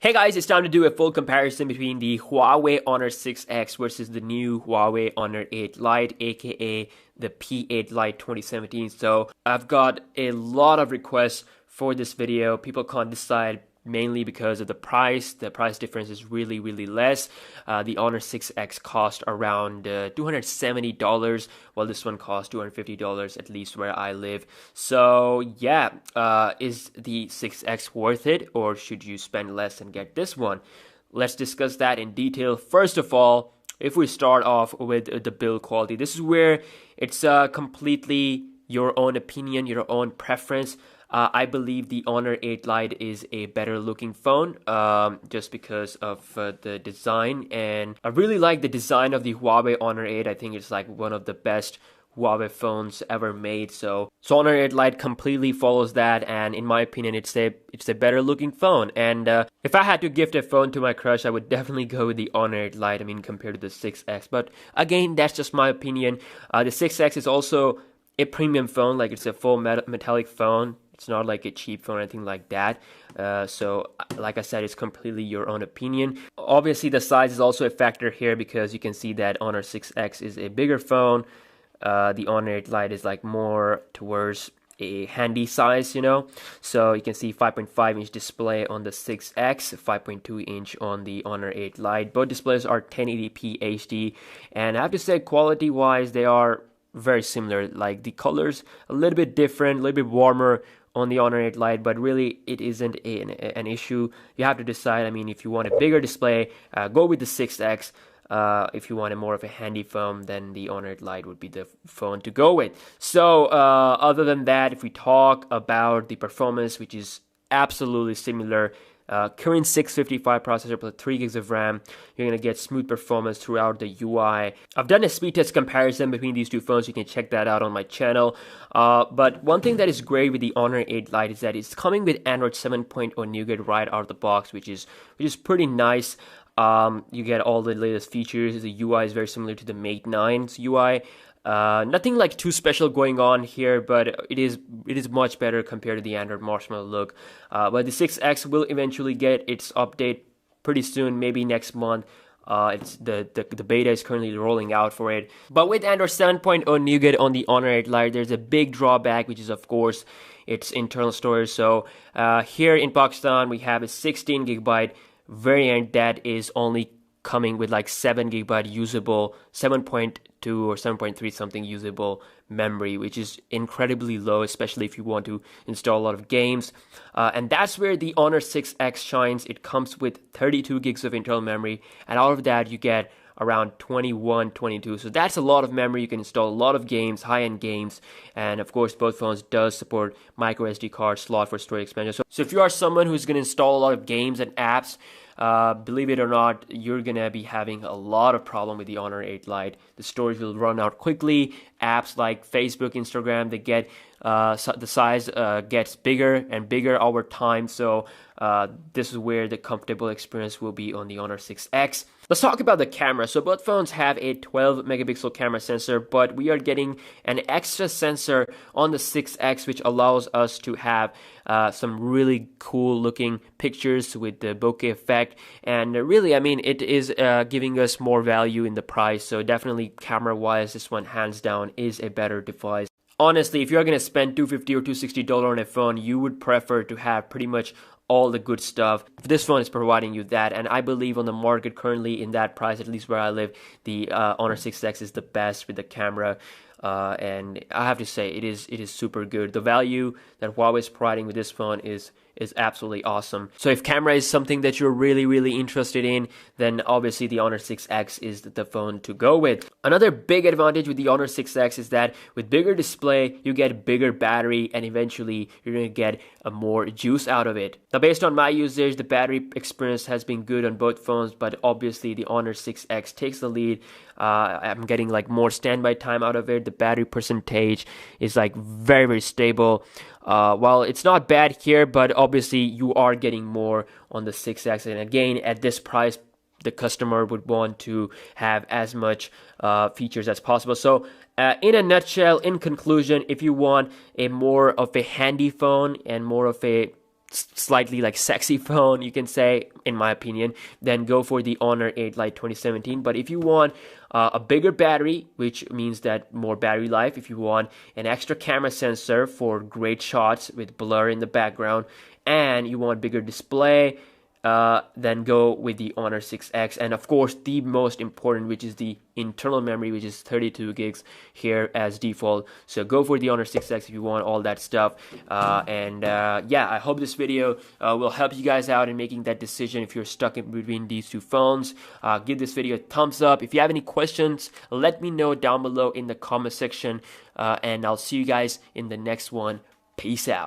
Hey guys, it's time to do a full comparison between the Huawei Honor 6X versus the new Huawei Honor 8 Lite, aka the P8 Lite 2017. So I've got a lot of requests for this video. People can't decide mainly because of the price. The price difference is really less. The Honor 6X cost around $270, while this one costs $250, at least where I live. So yeah, is the 6X worth it, or should you spend less and get this one? Let's discuss that in detail. First of all, if we start off with the build quality, this is where it's completely your own opinion, your own preference. I believe the Honor 8 Lite is a better looking phone just because of the design, and I really like the design of the Huawei Honor 8. I think it's like one of the best Huawei phones ever made. So Honor 8 Lite completely follows that, and in my opinion it's a better looking phone. And if I had to gift a phone to my crush, I would definitely go with the Honor 8 Lite, I mean, compared to the 6X. But again, that's just my opinion. The 6X is also a premium phone, like it's a full metallic phone. It's not like a cheap phone or anything like that. So like I said, it's completely your own opinion. Obviously the size is also a factor here, because you can see that Honor 6X is a bigger phone. The Honor 8 Lite is like more towards a handy size, you know. So you can see 5.5 inch display on the 6X, 5.2 inch on the Honor 8 Lite. Both displays are 1080p HD, and I have to say, quality wise, they are very similar. Like the colors a little bit different, a little bit warmer on the Honor 8 Lite, but really it isn't an issue. You have to decide. I mean, if you want a bigger display, go with the 6X. If you want a more of a handy phone, then the Honor 8 Lite would be the phone to go with. So other than that, if we talk about the performance, which is absolutely similar, current 655 processor plus 3 gigs of RAM, you're going to get smooth performance throughout the UI. I've done a speed test comparison between these two phones. You can check that out on my channel. But one thing that is great with the Honor 8 Lite is that it's coming with Android 7.0 Nougat right out of the box, which is pretty nice. You get all the latest features. The UI is very similar to the Mate 9's UI. Nothing like too special going on here, but it is much better compared to the Android Marshmallow look. But the 6X will eventually get its update pretty soon, maybe next month. It's the beta is currently rolling out for it. But with Android 7.0 Nougat on the Honor 8 Lite, there's a big drawback, which is of course its internal storage. So here in Pakistan, we have a 16 gigabyte variant that is only coming with like 7 gigabyte usable, 7.2 or 7.3 something usable memory, which is incredibly low, especially if you want to install a lot of games. And that's where the Honor 6X shines. It comes with 32 gigs of internal memory, and out of that you get around 21, 22. So that's a lot of memory. You can install a lot of games, high-end games, and of course both phones does support micro SD card slot for storage expansion. So if you are someone who's going to install a lot of games and apps, believe it or not, you're gonna be having a lot of problem with the Honor 8 Lite. The storage will run out quickly. Apps like Facebook, Instagram, they get the size gets bigger and bigger over time. So this is where the comfortable experience will be on the Honor 6X. Let's talk about the camera. So both phones have a 12 megapixel camera sensor, but we are getting an extra sensor on the 6X, which allows us to have some really cool looking pictures with the bokeh effect. And really, I mean, it is giving us more value in the price. So definitely camera wise, this one hands down is a better device. Honestly, if you're going to spend $250 or $260 on a phone, you would prefer to have pretty much all the good stuff. This phone is providing you that, and I believe on the market currently in that price, at least where I live, the Honor 6X is the best with the camera. And I have to say, it is super good. The value that Huawei is providing with this phone is absolutely awesome. So if camera is something that you're really interested in, then obviously the Honor 6X is the phone to go with. Another big advantage with the Honor 6X is that with bigger display, you get bigger battery, and eventually you're going to get a more juice out of it. Now, based on my usage, the battery experience has been good on both phones, but obviously the Honor 6X takes the lead. I'm getting like more standby time out of it. The battery percentage is like very stable. While it's not bad here, but obviously you are getting more on the 6X, and again at this price the customer would want to have as much features as possible. So in a nutshell, in conclusion, if you want a more of a handy phone and more of a slightly like sexy phone, you can say, in my opinion, then go for the Honor 8 Lite 2017. But if you want a bigger battery, which means that more battery life, if you want an extra camera sensor for great shots with blur in the background, and you want bigger display, then go with the Honor 6X, and of course the most important, which is the internal memory, which is 32 gigs here as default. So go for the Honor 6X if you want all that stuff. Yeah, I hope this video will help you guys out in making that decision if you're stuck in between these two phones. Give this video a thumbs up. If you have any questions, let me know down below in the comment section, and I'll see you guys in the next one. Peace out.